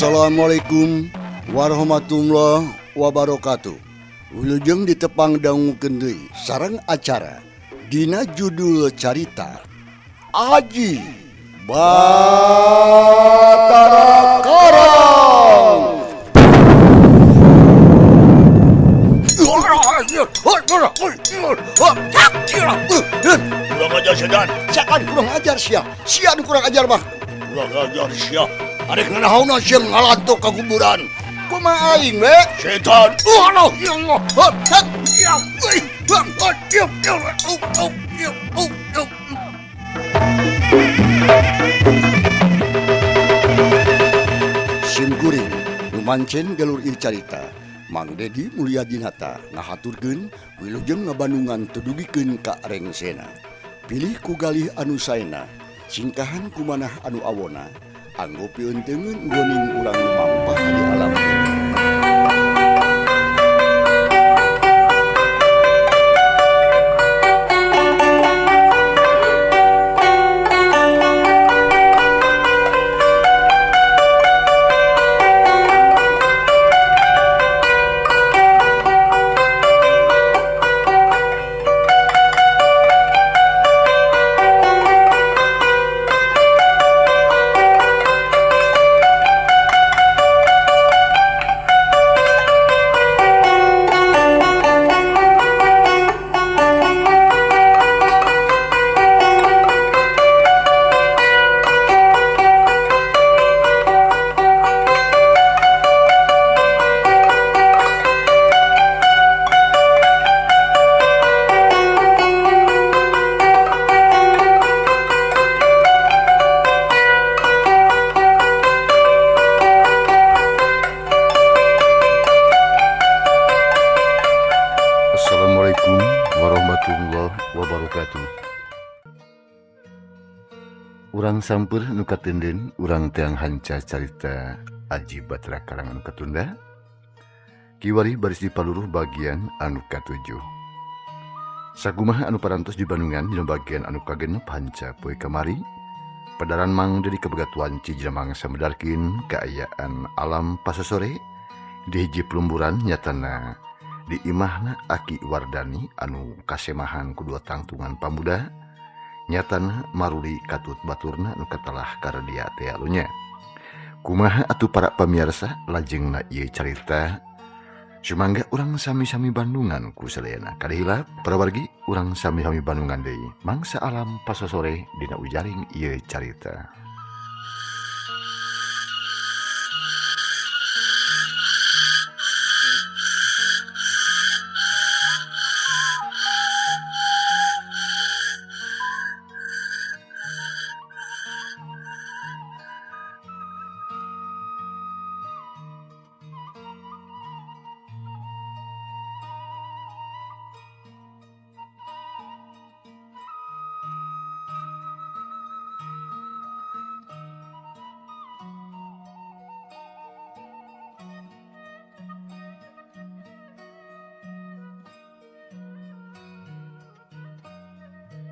Assalamualaikum warahmatullahi wabarakatuh. Wilujeng ditepang dangukeun deui sareng acara dina judul carita Aji Batara Karang. Kurang ajar sedan, siakan kurang ajar sia. Sian kurang ajar mah. Kurang ajar sia. Arek nganahauna sia ngalantok ka kuburan. Kumaha aing we? Setan. Allah ya Allah. Simkuring lumancen galur ieu carita. Mang Dedi Mulyadinata ngahaturkeun wilujeng ngabandungan tudugikeun ka rengsena. Pilih ku galih anu saena, singkahan kumanah anu awona, anggo pieunteungeun goning urang mampah di alam dunia. Assalamualaikum warahmatullahi wabarakatuh. Urang sampeur nu katendeun urang teang hanca carita Aji Batara Karang anu katunda. Kiwari baris dipaluruh bagian anu katujuh. Sakumaha anu parantos di Bandungan dina bagian anu kagenep hanca poe kamari. Padaran Mang Dedi kabegatuan Cijina mangsa medarkeun kaayaan alam pasasore di hiji pelumburan nyatana di imahna Aki Wardani anu kasemahan kedua tangtungan pamuda nyatana maruli katut baturna anu katalah kardia teh alunya. Kumaha atuh para pamirsa lajengna ieu carita sumangga urang sami-sami Bandungan ku sadayana kadahila para wargi urang sami-sami Bandungan deui mangsa alam pasasore dina ujaring ieu carita.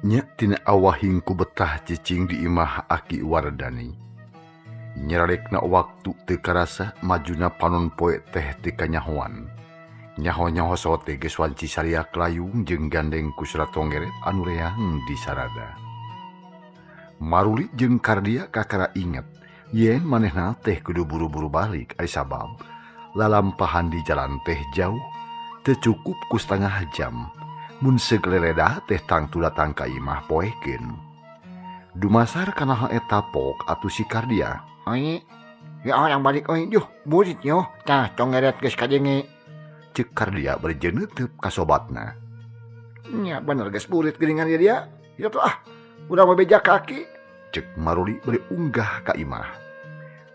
Nya tina awahing ku betah cicing di imah Aki Wardani. Nyerarekna waktu teu karasa majuna panon poe teh teu kanyahoan. Nyaho-nyaho sote geus wanci saria kelayung jeung gandeng ku Suratonggeret anu reang di sarada. Maruli jeung kardia kakara inget yen manehna teh kudu buru-buru balik ari sabab lalampahan di jalan teh jauh teu cukup ku setengah jam. Mun segelereda teh tangtu datang ka imah poekeun. Dumasar kana hal eta pok atuh si kardia. Oi, ya yang balik oi, yuh, burit yo, tah conggeret geus kajenge. Ceuk kardia berjeuneuteub ka sobatna. Nya bener geus burit geuningan dia. Ya tuh udah mau beja kaki. Ceuk Maruli bari unggah ka imah.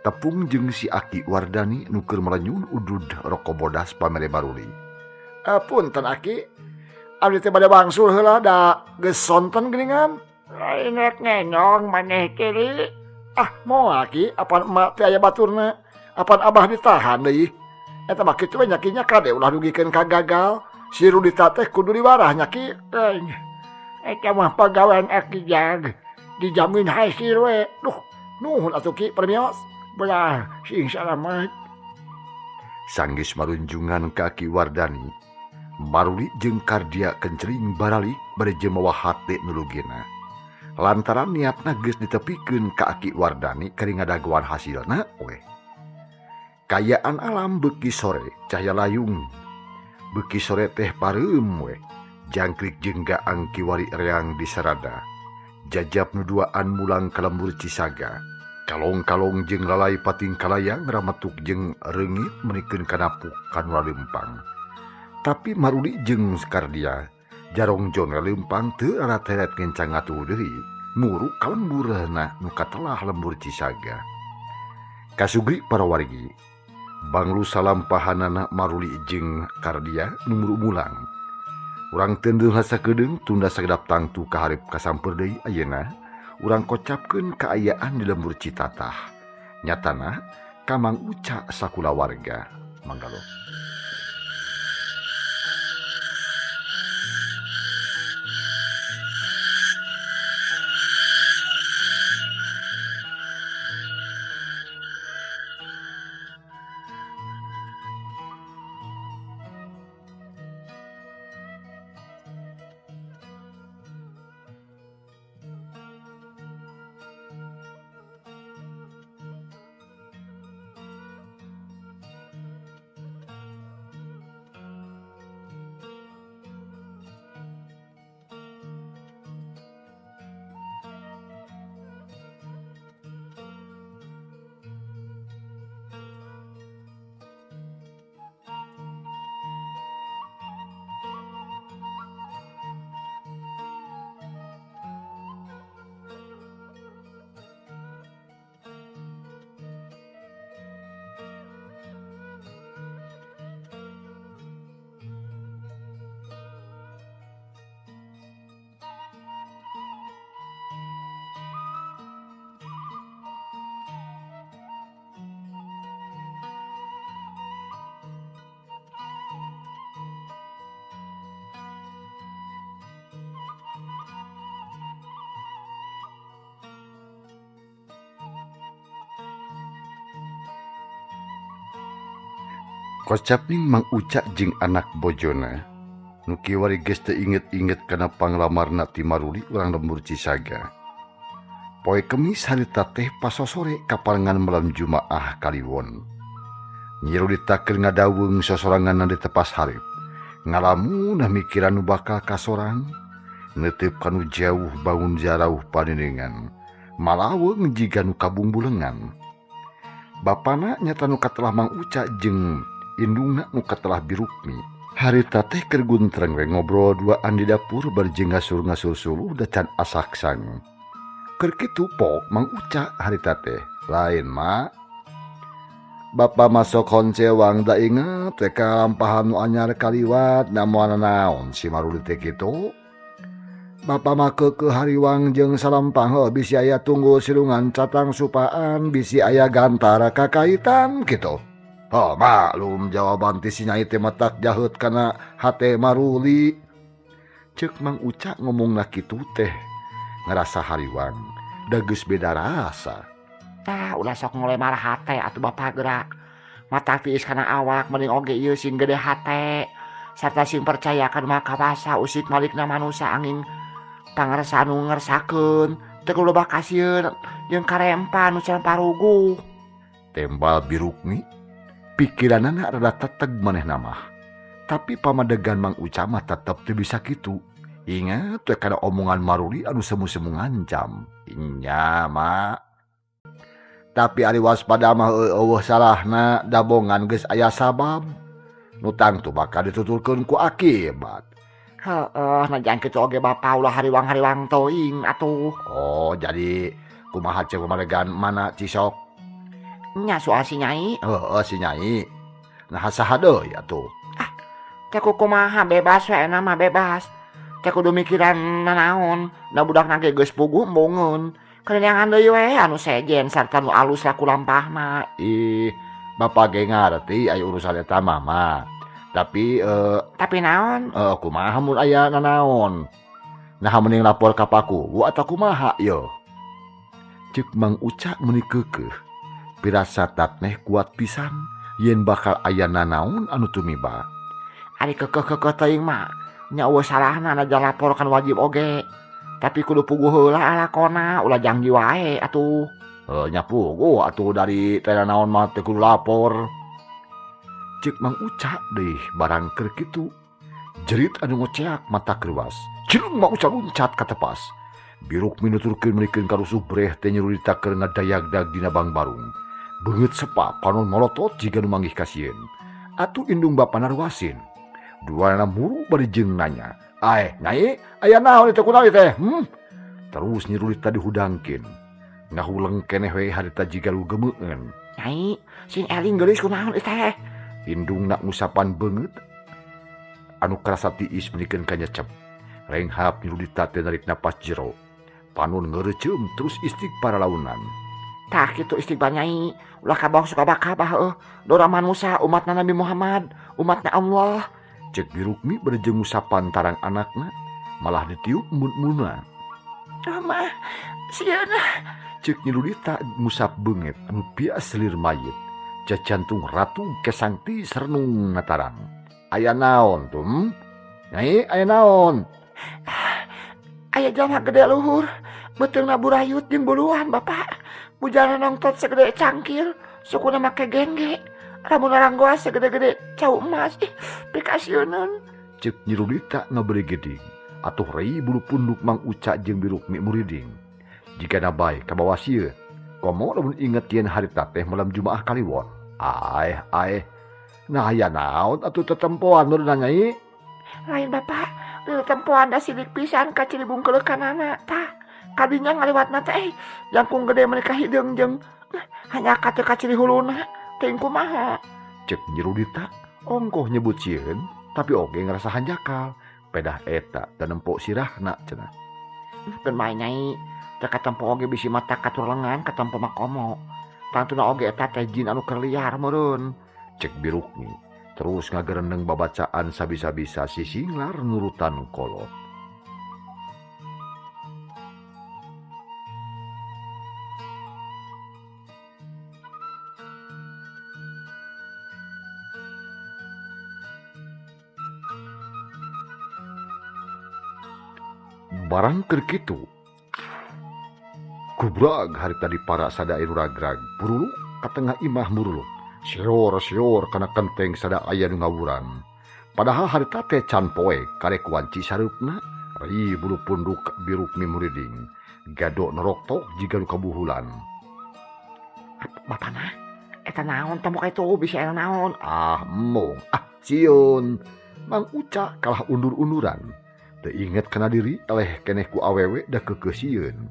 Tepung jeung si Aki Wardani nu keur malenyun udud roko bodas pamere Maruli. Punten Aki. Abdi teh bade bangsul heula da geus sonten geuningan. Lain rek ngenyong maneh kiri. Moal Ki, apan emak teh aya baturna. Apan abah ditahan deui. Eta mah kitu we nyakinya kade ulah dugikeun ka gagal. Si Rudita teh kudu diwarah nya Ki. Eta mah pagawean Aki jag. Dijamin hasil we. Duh, nuhun atuh Ki permios. Belah sing salamet. Sanggis marunjungan kaki Wardani. Maruli jeung Kardia kencering baralik bade jemawa hate nulugina. Lantaran niatna geus ditepikeun ka Aki Wardani keur ngadagoan hasilna we. Kayaan alam beuki sore cahya layung. Beuki sore teh pareum we. Jangkrik jeung gaang kiwari reang di sarada. Jajab nuduaan mulang ka lembur Cisaga. Kalong-kalong jeung lalai pating kalayang ramatuk jeung reungit menikeun kanapuk kanu leumpang. Tapi Maruli jeung Kardia jarong jon leumpang teu arat-arat kencang atuh deui muru ka lemburna nu katelah lembur Cisaga. Kasugri para wargi banglu salampahanana Maruli jeung Kardia nu muru mulang. Urang teu hasa kedeung tunda sagedap tangtu ka hareup kasamper deui ayeuna. Urang kocapkeun kaayaan di lembur Citatah. Nyatana Kamang Uca sakula warga. Manggalo. Kocapning Mang Uca jeung anak bojona. Nu kiwari geus teu inget-inget kana panglamarna ti Maruli urang lembur Cisaga. Poe Kemis harita teh pasosore kaparengan malam Jumaah Kaliwon. Nyiru ditakeun ngadaweung sosoranganna di tepas hareup. Ngalamun mikiran nu bakal kasorang, neuteup kanu jauh bangun jarauh paninengan. Malaweung jiga nu kabungbulengan. Bapana nyata nu katelah Mang Uca jeung indungna nu katelah Birukmi. Harita teh keur guntreng we ngobrol duaan di dapur barjing ngasur-ngasur suluh da can asaksang. Keur kitu pok Mang Uca harita teh, lain mak. Bapa masuk konsewang da inget teh kalampahan nu anyar kaliwat namuana naon si Maruli teh kitu. Bapa mah keukeuh hariwang jeung salampang heuh bisi aya tunggul silungan catang supaan bisi aya gantara kakaitan kitu. Oh maklum jawaban ti si Nyai teh matak jaheut kana hate Maruli. Ceuk Mang Uca ngomongna kitu teh ngerasa hariwang da geus beda rasa. Tah ulah sok ngolemar hate atuh Bapa geura. Matak tiis kana awak mending oge ieu sing gede hate. Sarta sing percaya kan makawasa usik malikna manusia angin pangarsa anu ngersakeun. Teu kudu loba kasieun jeung karempan nu can paruguh. Tembal Birukmi pikiranana rada teteg manehna mah. Tapi pamadegan Mang Uca mah tetep teu bisa kitu. Ingat we kana omongan Maruli anu semu-semu ngancam. Inya mak. Tapi ari waspada mah eueuh salahna dabongan geus aya sabab. Nu tangtu bakal ditutulkeun ku akibat. Heeh, najan kitu oge Bapa ulah hariwang-hariwang teuing atuh. Oh, jadi kumaha ceuk pamadegan mana Cisok? Nya soal si Nyai. Si Nyai. Nah saha deui atuh? Teh kumaha bebas we na mah bebas. Teh kudu mikiran nanaon, da budakna ge geus puguh embungeun. Kerenyangan deui we anu sejen sarta nu alus laku lampahna. Ih, Bapa ge ngarti aya urusan eta mah. Tapi naon? Kumaha mun aya nanaon? Nah mending lapor ka Paku atawa kumaha yo? Ceuk Mang Uca meuni keukeuh. Pirasat neh kuat pisan yen bakal aya nanaon anu tumiba. Ari kekeh teuing mah nya eueuh salahna najan laporkan wajib oge. Tapi kudu puguh heula alakona ulah janji wae atuh. Nya puguh atuh dari teh naon mah teu kudu lapor. Ceuk Mang Uca deui barang keur kitu. Jerit anu ngoceak mata keruas. Cilung Mang Uca luncat ka tepas. Biruk minuturkeun meulikeun karusuh breh teh nyurudita keur ngadayagdag dina bang barung. Beungeut sepa panon molotot jiga nu manggih ka sieun. Atuh indung bapana ruasin. Duana muru bari jeung nanya, Nyai, aya naon teh kunaon teh? Terus nyirudita dihudangkeun. Ngahuleng keneh we harita jiga lu gemeueun. Nyai, sing eling geulis kunaon teh? Indungna ngusapan beungeut anu karasa tiis menikeun ka nyecep. Renghap nyirudita teh narik napas jero. Panon ngeureeceum terus istighfar launan. Tah kitu istighfar Nyai, ulah kabang suka bakabah heuh. Dora manusia umatna Nabi Muhammad, umatna Allah. Cek Birukmi berjeng usapan tarang anakna, malah ditiup mun-muna. Mah, sieun. Cek nyirudita musap beunget anu pias selir mayit. Cacantung ratu kesangti serenung natarang. Aya naon tuh? Nyai, aya naon? Aya jalma gede luhur, beteungna burayut jeung buluan Bapak. Bujana nongtot segede cangkir, sukuna make gengge. Lamun aranggoa segede-gede cau emas, pikasieunun. Cek nyirudita ngaberi geding, atuh rei bulu punduk Mang Uca jeung Birukmi muriding. Jika nabai kabawa sieun, komo lamun inget yen harita teh malam Jumaah Kaliwon. Nah aya naon atuh tetempoan nur Nyai? Lain Bapak, tetempoan da sidik pisan ka Cilibung keleukanana tah. Kadinya ngaliwatna teh jangkung gede mereka hideung jeung hanya ka teu ka Cilihuluna. Teuing kumaha? Cek nyirudita ongkoh nyebut sieun, tapi oge ngerasa hanjakal. Pedah eta dan empuk sirahna cenah. Keun main Nyai, teu katempo oge bisi mata katur lengan katempo makomo. Tantuna oge eta teh jin anu keur liar meureun. Cek Birukmi terus ngagereneng babacaan sabisa-bisa si Singlar nurutan kolot. Barang keur kitu kubrag harita dipara sadair ragrag burulu ka tengah imah murulu sior kana kenteng sada aya nu ngawuran. Padahal harita teh can poe karek wanci sareupna ri bulu punduk Birukmi muriding gado neroktok jiga nu kabuhulan. Bapana, eta naon teh moka itu bisa eta naon? Mong cion. Mang Uca kalah undur-unduran. Teu inget kana diri eleh keneh ku awewe da keukeuh sieun.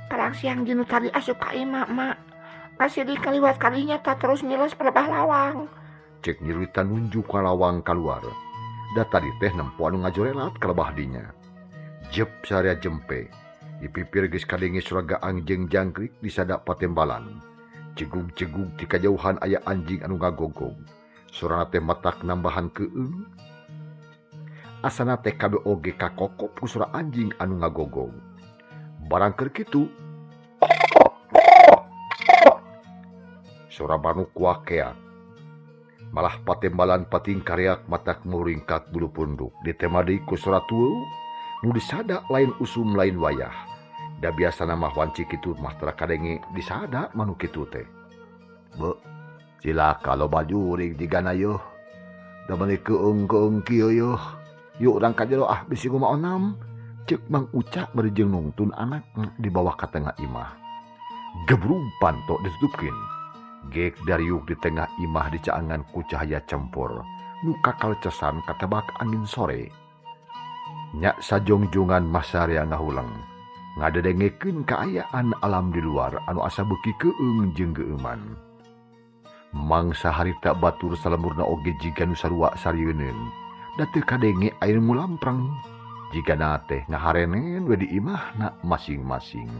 Parang siang jinu tadi asup ka imah mak. Masih di kaliwat kalinya tak terus ngilos perebah lawang. Cek nyirita nunjuk ka lawang kaluar. Da tadi teh nempo anu ngajorelat ka lebah dinya. Jep sarea jempe. Dipipir geus kadenge suragaan jeung jangkrik di sada patembalan. Cegug-cegug ti kajauhan aya anjing anu ngagogog. Surana teh matak nambahan keung. Asana teh kabe oge kakokop ku sura anjing anu ngagogog. Barang keur kitu sura manuk wakeak. Malah patembalan pating karyak matak muringkat bulu punduk. Ditemadi ku sura tueu nu disada lain usum lain wayah. Da biasa mah wanci kitu mah tara kadenge disada manuk kitu teh. Be, cilaka loba jurig digana yeuh. Da meuli keung-keung kieu yeuh. Yuk urang ka jero bisi kumaonam. Ceuk Mang Uca bari jeung nungtun anakna di bawah ka tengah imah. Gebrung panto ditutupkeun. Gek dariuk di tengah imah dicaangan ku cahaya cempur. Nu kakalecesan katebak angin sore. Nya sajongjongan masarea ngahuleng. Ngadedengekeun kaayaan alam di luar anu asa beuki keung jeung geueuman. Mangsa harita batur salemurna oge jiga nu sarua sarieunun. Da teu kadenge aya nu lamprang. Jigana teh ngaharenen we di imahna masing-masing.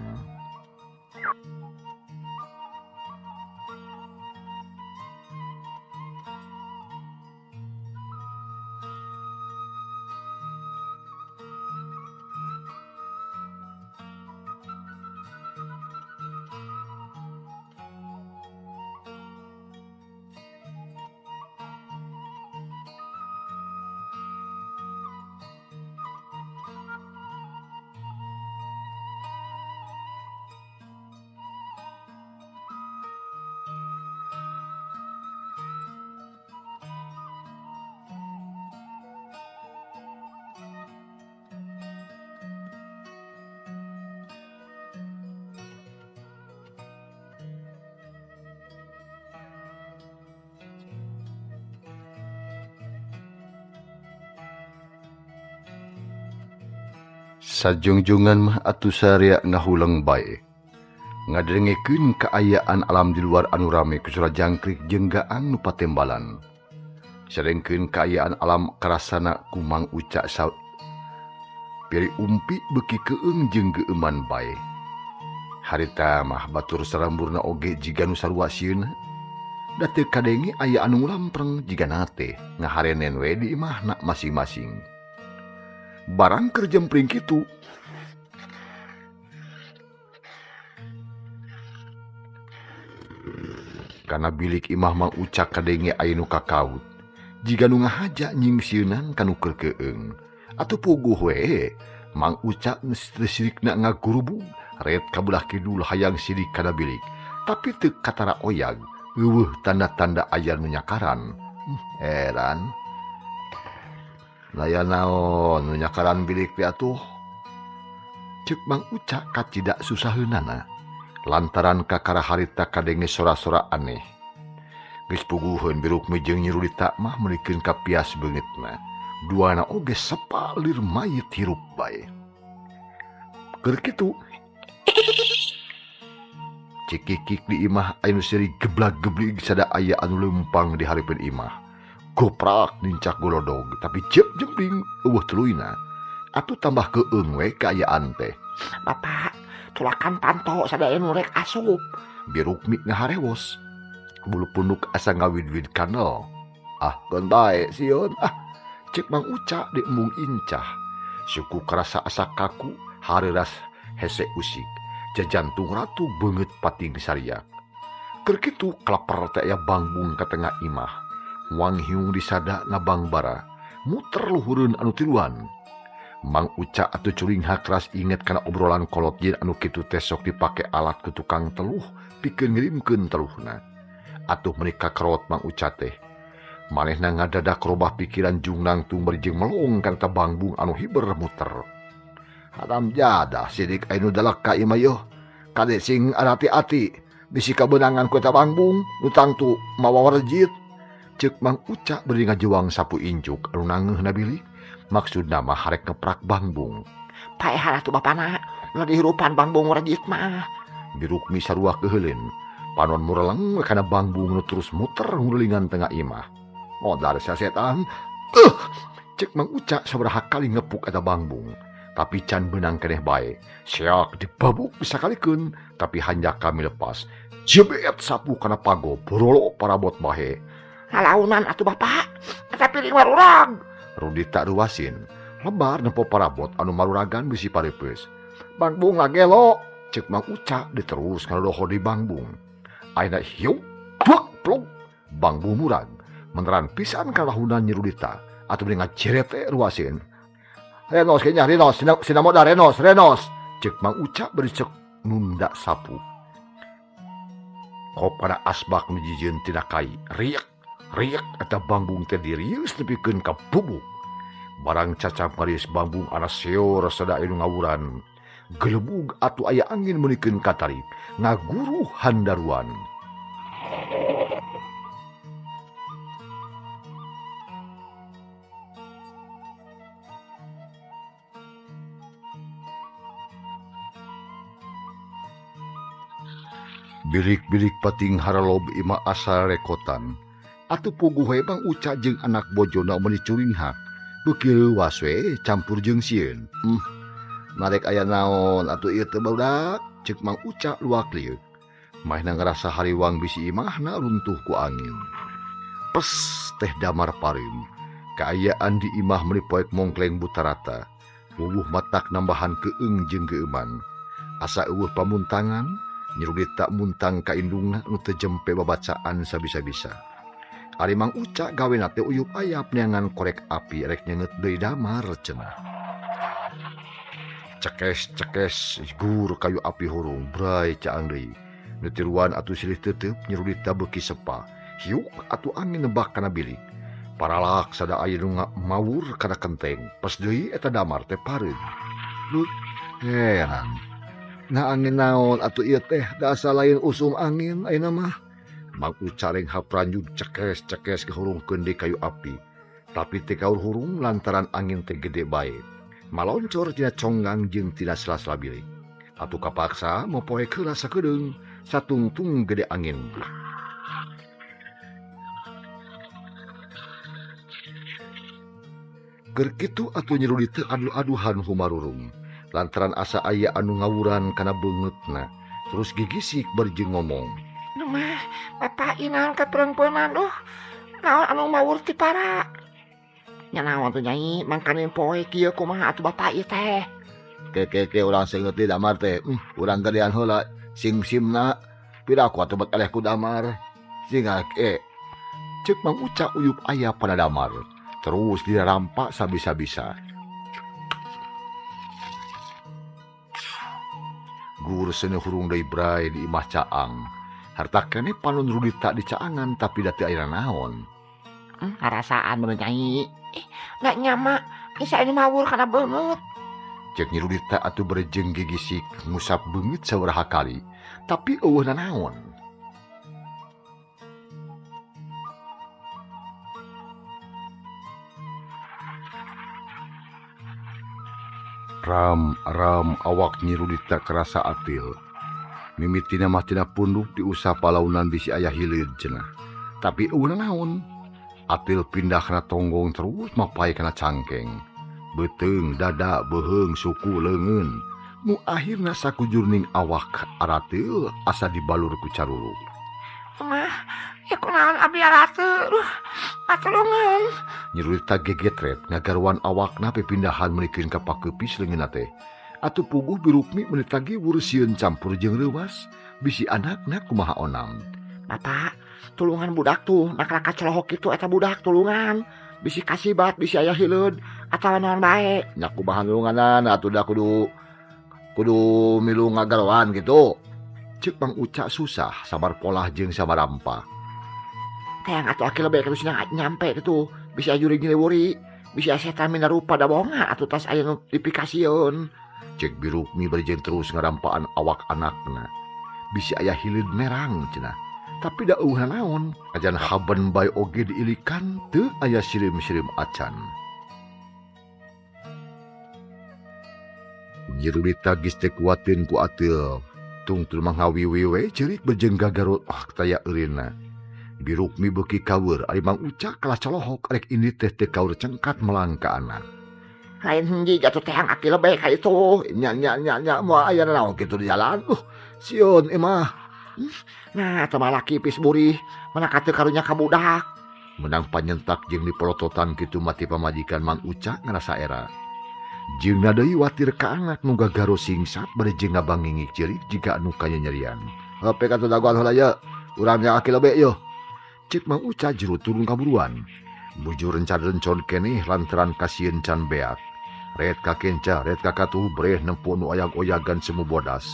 Sajungjungan mah atuh saria ngahulang bae. Ngadengekeun kaayaan alam di luar anu rame ku Surajangkrik jeung gaang nu patembalan. Sarengkeun kaayaan alam karasana ku Mang Uca piri umpi beuki keung jeung geuman bae. Harita mah batur saramburna oge jiga nu sarua sieuna. Da teu kadenge aya anu lampreng jigana teh ngaharenen we di imahna masing-masing. Barang keur jempring kitu kana bilik imah Mang Uca kadenge aya nu kakaut. Jiga nu ngahaja nyingsieunan kanu keur keung. Atuh puguh we, Mang Uca geus sirikna ngagurubung ret kabelah kidul hayang sidik kana bilik. Tapi teu katara oyag, eueuh tanda-tanda aya nu nyakaran. Heran. Laya naon nu nyakaran bilik teh atuh? Ceuk Mang Uca kacida susaheunana. Lantaran kakara harita kadenge sora-sora aneh. Geus puguheun Birukmi jeung Nyi Rudita mah meulikeun kapias beungeutna. Duana oge sapalir mayit hirup bae. Keur kitu cikikik di imah aya nu seri geblag-geblig sada aya anu leumpang di hareupeun imah. Goprak nincak golodog tapi ceuk jempling eueuh tuluina. Atuh tambah keung we kaayaan teh. Bapak, tulakan panto sadaya nu rek asup. Birukmi ngaharewos. Bulu punduk asa ngawid-wid kanel. Ah, keun bae sieun. Cek Mang Uca di embung incah. Suku karasa asa kaku, hareuras hese usik. Jajantung ratu beungeut pating sariak. Keur kitu kalaper teh aya bangbung ka tengah imah. Wang hiung disada ngabang bara. Muter luhureun anu tiluan. Mang Uca atuh curing hakras inget kana obrolan kolot jen anu kitu teh sok dipake alat ku tukang teluh pikeun ngirimkeun teluhna. Atuh menika kerot Mang Uca teh. Manehna ngadadak robah pikiran jungnang tumber jeung melong kana bangbung anu hiber muter. Haram jadah sidik anu dalak ka imah yeuh. Kade sing hati-hati bisi kabeunangan ku eta bangbung nu tangtu mawa warjit. Ceuk Mang Uca beri ngajewang sapu injuk anu nangeunna bilik. Maksudna mah harek ngeprak bangbung. Paehan atuh bapana, nu dihirupan bangbung warjit mah. Birukmi sarua keuheuleun. Panon mureleng kana bangbung nu terus muter ngulingan tengah imah. Modar sasetan. Cek Mang Uca sabaraha kali ngepuk eta bangbung. Tapi can beunang keneh bae. Seak dibabuk sakalikeun, tapi hanjak kami lepas. Jebet sapu kana pago, borolo parabot bahe. Halaunan atuh bapak, eta piring warurag. Rudita ruasin. Lebar nempo parabot anu maruragan bisi parepeus. Bangbung ngagelo. Cek Mang Uca diterus ngadoho di bangbung. Ayeuna hiu, pluk pluk. Bangbung murag. Meneran pisan kalahunan Nyi Rudita. Atuh beri ngajeret ruasin. Renos kayaknya Renos, sinamoda Renos. Cek Mang Uca beri cek nunda sapu. Kopana asbak nu jijieun tina kai. Riek eta bangbung teh dirius nepikeun ka bubuk. Barang cacap ngaris bangbung ana seor sada anu ngawuran. Gelebug atuh aya angin meunikeun katarik. Ngaguru handaruan. Bilik-bilik pating haralob imah asal rekotan. Atuh puguh we Mang Uca jeung anak bojona meuli curing hak. Beuki leuwas we campur jeung sieun. Narek aya naon atuh ieu teh barudak? Ceuk Mang Uca luak liuk. Maehna ngarasa hariwang bisi imahna runtuh ku angin. Pes teh damar parim. Kaayaan di imah meuli poek mongkleng buta rata. Wuwuh matak nambahan keung jeung geuman. Asa eueuh pamuntangan. Nyi Rudita muntang ka indungna nu teu jempe babacaan sabisa-bisa. Ari Mang Uca gawena teh uyup ayap neangan korek api rek nyenget deui damar cenah. Cekes gur kayu api hurung bray caang deui. Nu tiluan atuh silih teuteup Nyi Rudita beuki sepa. Hiuk atuh angin nebak kana bilik. Paralak sada aya nu mawur kana kenteng. Pas deui eta damar teh pareud. Heran. Nah angin naon atuh ieu teh da asa lain usum angin ayeuna mah. Mang Uca reng hapranjug cekes gehurungkeun di kayu api. Tapi teh kaur hurung lantaran angin teh gede bae. Maloncor tina conggang jeung tina sela-sela bilik. Atuh kapaksa mopoe keula sakedeung satungtung gede angin. Keur kitu atuh nyerudi teu adu-aduhan humarurung lantaran asa aya anu ngawuran kana beungeutna. Terus gigisik berjing ngomong. Mah, bapak inang keperempuanan naon anu mawur ti para. Nya naon tuh Nyai, mangkanin poe kieu kumaha atuh bapak ieu teh. Ke urang seungeut di damar teh. Urang gedean heula sim-simna. Piraku atuh bet eleh ku damar. Singa ceuk Mang Uca uyup aya pada damar. Terus dirampak sabisa-bisa. Gur seni hurung deui bray di imah caang. Harta kene panun rudita di caangan tapi da teu aya naon. Ngarasaan bener Nyai. Nggak nyama, isa ini mawur kana beungeut. Cek Nyi Rudita atuh berjeng gigisik ngusap beungit sauraha kali, tapi eueuh naon. Ram awak Nyi Rudita kerasa atil. Mimitina mah tina punduk diusap palaunan bisi aya hileud cenah. Tapi eueuh naon. Atil pindah kana tonggong terus mapai kana cangkeng. Beteung, dada, beheung, suku, leungeun. Nu akhirna sakujur ning awak aratil asa dibalur ku caruru. Mah, ya kunaon abdi arateu. Atulungan. Nyi Rudita gegetret ngagarwan awakna pepindahan menikeun ka pakeupis leungeunna teh. Atuh puguh Birukmi meuni tagi wurusieun campur jeung leuwas bisi anakna kumaha onam. Bapak, tulungan budak tuh, nak celohok itu eta budak tulungan. Bisi kasibat, bisi aya hileud, atawa naon bae. Nya kumaha nulunganan atuh da kudu milu ngagarwan gitu. Ceuk Mang Uca susah sabar polah jeung sabar rampa. Teang atuh aki lebih terus nyampe gitu. Bisi ajuri ngilewuri, bisi setan mina rupa da bonga atuh tas aya notifikasieun. Cek Birukmi berjeng terus ngarampaan awak anakna. Bisi aya hileud merang cenah. Tapi da eueuh naon, ajan haben bae oge diilikan teu aya sirim-sirim acan. Nyi Rudita geus teu kuateun ku atil. Tungtul manghawiwi we ceurik berjeng gagarot taya eurina. Birukmi beuki kaweur ari Mang Uca kalah colohok arek ini teh teu kaur cengkat melang ka anak. Lain hiji jatuh teang aki lebih ka itu. Nya moal aya naon kitu di jalan. Sieun emah. Nah, teu malaki pis burih, mana kateu karunya ka budak. Menang panyentak jeung dipolototan kitu mati pamajikan Mang Uca ngarasa era. Jeung deui watir ka anak nu gagaro singsat bade jeung ngabangingik ceurik jiga anu kaya nyerian. Hape katu dagoan heula ye, urang nya aki lebe ye. Cek Mang Uca juru turun kaburuan. Bujur rencon keneh lantaran kasieun can beak. Ret ka kenca, ret ka katuh breh nempo nu oyag-oyagan semu bodas.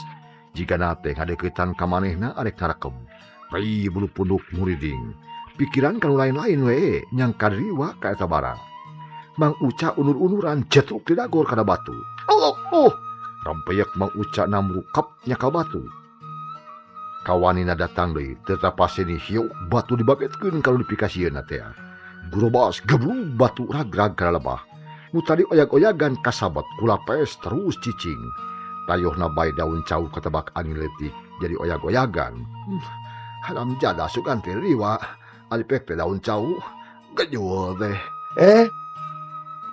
Jika nate ngadeukeutan ka manehna arek ngarekem. Rai bulu punduk muriding. Pikiran kanu lain-lain we nyangka riwa ka eta barang. Mang Uca unur-unuran jetruk ti dagor kana batu. Rampeyak Mang Uca namrukap nya ka batu. Kawanina datang deui teu tapaseni hiuk batu dibabetkeun ka notifikasieunna teh. Grobas geblung batu ragrag kana lebah. Nu tadi oyag-oyagan kasabet kulapes terus cicing. Tayohna bae daun cau ketebak angin letik jadi oyag-oyagan. Halam jada sugan teh riwa alipek teh daun cau gejul teh.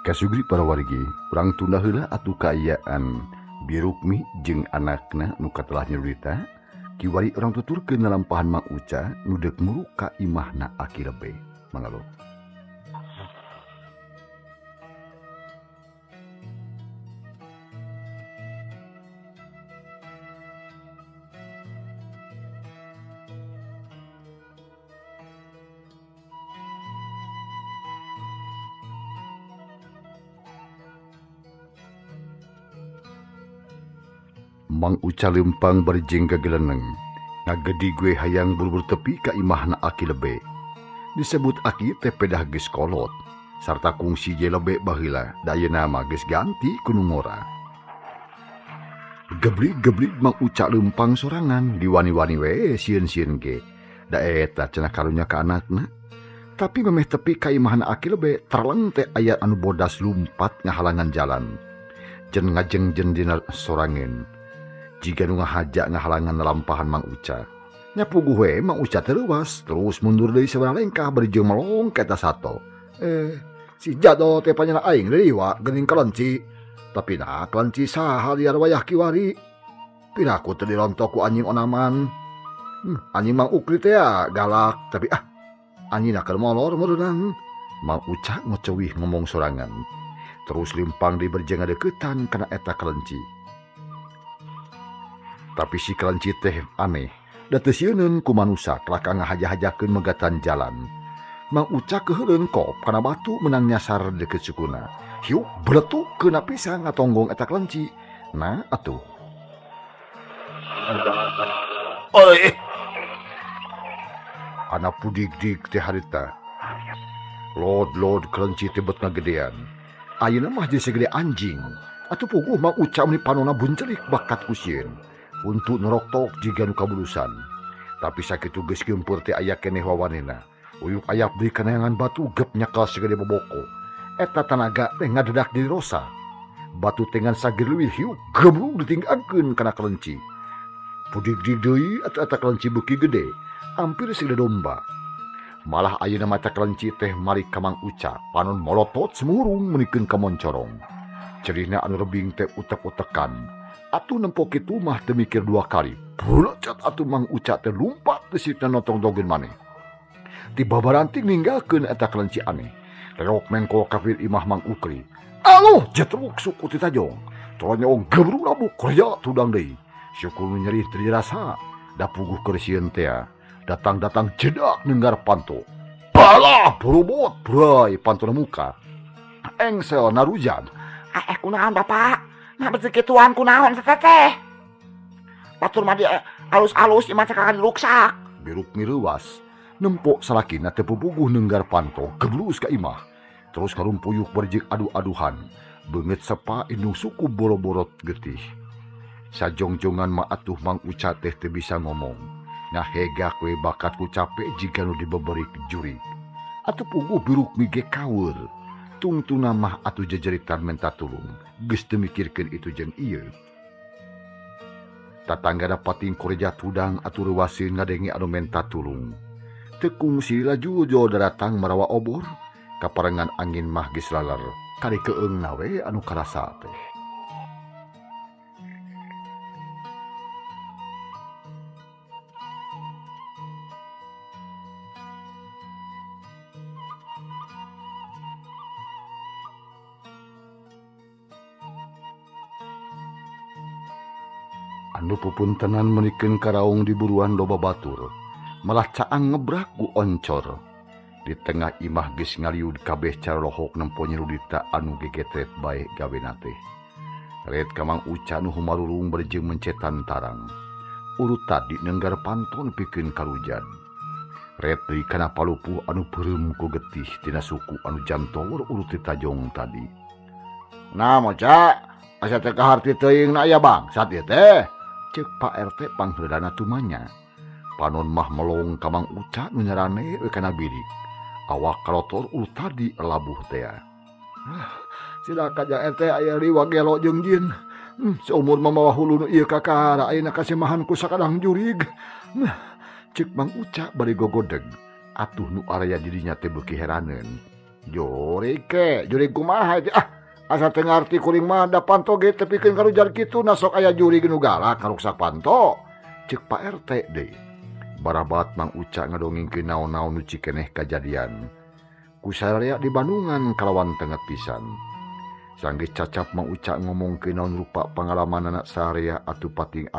Kasugri para wargi urang tunda heula atuh kaayaan Birukmi jeung anakna nu katelah Nyi Rudita kiwari urang tuturkeun lalampahan Mang Uca nu deuk muru ka imahna aki lebe. Mangalo. Mang Uca lempang berjeng gageleneng. Ngagedi gue hayang buru-buru tepi ka imahna aki lebe. Disebut aki teh pedah geus kolot. Sarta kungsi je lebe baheula da ayeuna mah geus ganti ku nu ngora. Geblig-geblig Mang Uca lempang sorangan diwani-wani we sieun-sieun ge. Da eta cenah karunya ka anakna. Tapi memeh tepi ka imahna aki lebe terleng teh aya anu bodas lumpat ngahalangan jalan. jen ngajeng-jen dina sorangen. Jika nu ngahajak ngahalangan lampahan Mang Uca. Nya puguh we Mang Uca terus mundur deui sabaraha lengkah bari jeung melong ka eta sato. Si Jado teh panjenengan aing deui wa geuning kelenci. Tapi na kelenci saha liar wayah kiwari. Piraku teu dirontok ku anjing onaman. Anjing Mang Ukri teh galak, tapi anjingna keur molor meureunang. Mang Uca ngocowih ngomong sorangan. Terus limpang di berjeng ngadeukeutan kana eta kelenci. Tapi si kelenci teh aneh. Da teu sieun ku manusa kelaka ngahaja-hajakeun megatan jalan. Mang Uca keuheureun kop kana batu menang nyasar deukeut sukuna. Hiu beletuk keuna pisan ngatonggong eta kelenci. Nah atuh. Oi. Ana pudig-dig teh harita. Lod kelenci teh bet ngagedean. Ayeuna mah jadi segede anjing. Atuh puguh Mang Uca meni panonna buncelik bakat kusieun. Untuk neroktok jiga nu kabulusan. Tapi sakitu geus geumpeur teh aya keneh wawanena. Uyuk ayap deui kaneangan batu gep nyakel segede boboko. Eta tanaga teh ngadedak di rosa. Batu tengan sagir leuwih hiu geblug ditinggalkeun kana kelenci. Pudig-dig deui eta kelenci beuki gede, hampir segede domba. Malah ayeuna mata kelenci teh mari ka Mang Uca, panon molotot semurung menikeun ka moncorong. Cerihna anu rebing teh utek-utekan. Atuh nempo kitu mah teu mikir dua kali. Bulecet atuh Mang Uca teh lumpat teu sitna notong dogen maneh. Tiba baranting ninggalkeun eta kelenci aneh. Rerok mengko kafir imah Mang Ukri. Aloh jetruk suku ti tajong. Tolonyong gebruk labuk korya tudang deui. Syukur nyeri teu dirasa. Da puguh keur sieun teh. Datang-datang jedak nenggar panto. Balah berobot bray pantona muka. Engsel narujan. Kunaon Bapak? Nah beuti kituan kunaon teteh? Batur mah dia alus-alus iman cakakan diruksak. Biruk mireuwas. Nempok salakina teh pupuguh nenggar panto geblus ka imah. Terus karumpuyuk berjek adu-aduhan. Beungeut sepa indung suku boro-borot getih. Sajongjongan mah atuh Mang Uca teh teu bisa ngomong. Nah hegak we bakatku capek jika nu dibeberik juri. Atuh puguh biruk mige kawer. Tungtuna mah atuh jejeritan menta tulung. Geus teu mikirkeun itu jeung ieu. Tatangga pating koreja tudang atuh reuwaseun ngadenge anu menta tulung. Teu kungsi laju jo datang marawa obor. Kaparengan angin mah geus laler. Kari keeungna we anu karasa teh. Anu pupuntenan menikeun karaung di buruan loba batur, malah caang ngebrak ku oncor. Di tengah imah geus ngaliud kabeh carolohok nempo nyerudita anu gegetret bae gawena teh. Red ka Mang Uca nu humarurung berjeng mencetan tarang. Urut tadi nenggar panton pikeun kalujan. Red deui kana palupuh anu peureum ku getih tina suku anu jantor urut ti tajong tadi. Nah Moca, asa teh kaharti teuing na aya bang saat ieu teh. Cek Pak RT pangheudana tumanya. Panon mah melong ka Mang Uca nu nyarane we kana birik. Awak kalotor urut tadi labuh teh. Sida kaja RT aya riwa gelo jeung jin. Seumur mamawa hulu nu ieu kakara ayeuna kasemahan ku sakadang jurig. Cek Mang Uca bari gogodeg. Atuh nu araya dirinya teh beuki heraneun. Jurig ke, jurig kumaha teh? Asa teu ngarti kuring mah da panto ge teu pikeun karujar kitu na sok aya jurig nu galak karuksak panto. Cek Pak RT deui. Barabat Mang Uca ngadongengkeun naon-naon nu cikeneh kajadian. Ku sararea di Bandungan kalawan tenget pisan. Sanggeus cacap Mang Uca ngomongkeun naon rupa pangalaman anak sararea atuh pating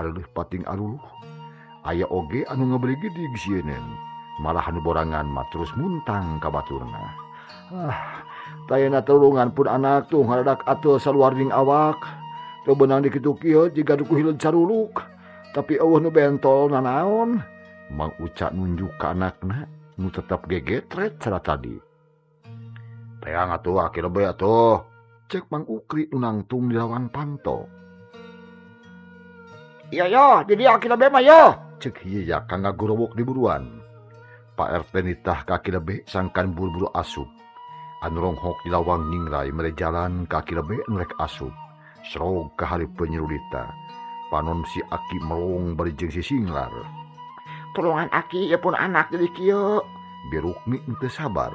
aluluh. Aya oge anu ngabeli gedig sieun. Malah anu borangan mah terus muntang ka baturna. Tayana tulungan pun anak tuh ngaradak atuh saluar ding awak. Teu beunang di kitu kieu jiga duku hileud saruluk. Tapi eueuh nu bentol nanaon? Mang Uca nunjuk ka anakna nu tetep gegetret cara tadi. Teang atuh aki lebe atuh. Cek Mang Ukri nu nangtung di lawan panto. Iya yo, jadi aki lebe mah yo. Cek ieu ya kang ngagorowok di buruan. Pak RT nitah ka aki lebe sangkan buru-buru asup. Anu ronghok di lawang ningrai mere jalan ka aki lebe nu rek asup. Serog ka hari penyerudita. Panon si Aki melong bari jeung si Singlar. Tulungan Aki ya pun anak jadi kieu. Birukmi teu sabar.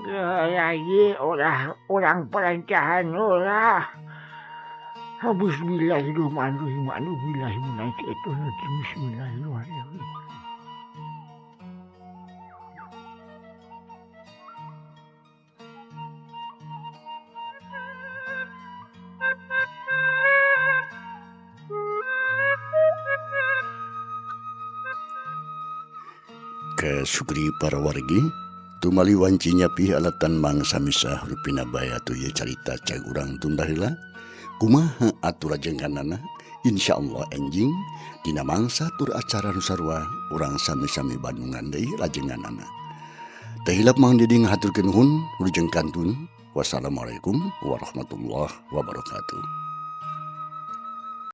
Lagi orang perancahan lah. Bismillahirrahmanirrahim. Bismillahirrahmanirrahim. Kesukri para wargi tumali wanci nyapi alatan mangsa misah rupina baya tu ye carita cag urang tunda heula kumaha atur ajengkanana insyaallah enjing dina mangsa tur acara nu sarua urang sami-sami bandungan deui lajenganana teu hilap mang didi ngahaturkeun nuhun wilujeng kantun wassalamualaikum warahmatullahi wabarakatuh.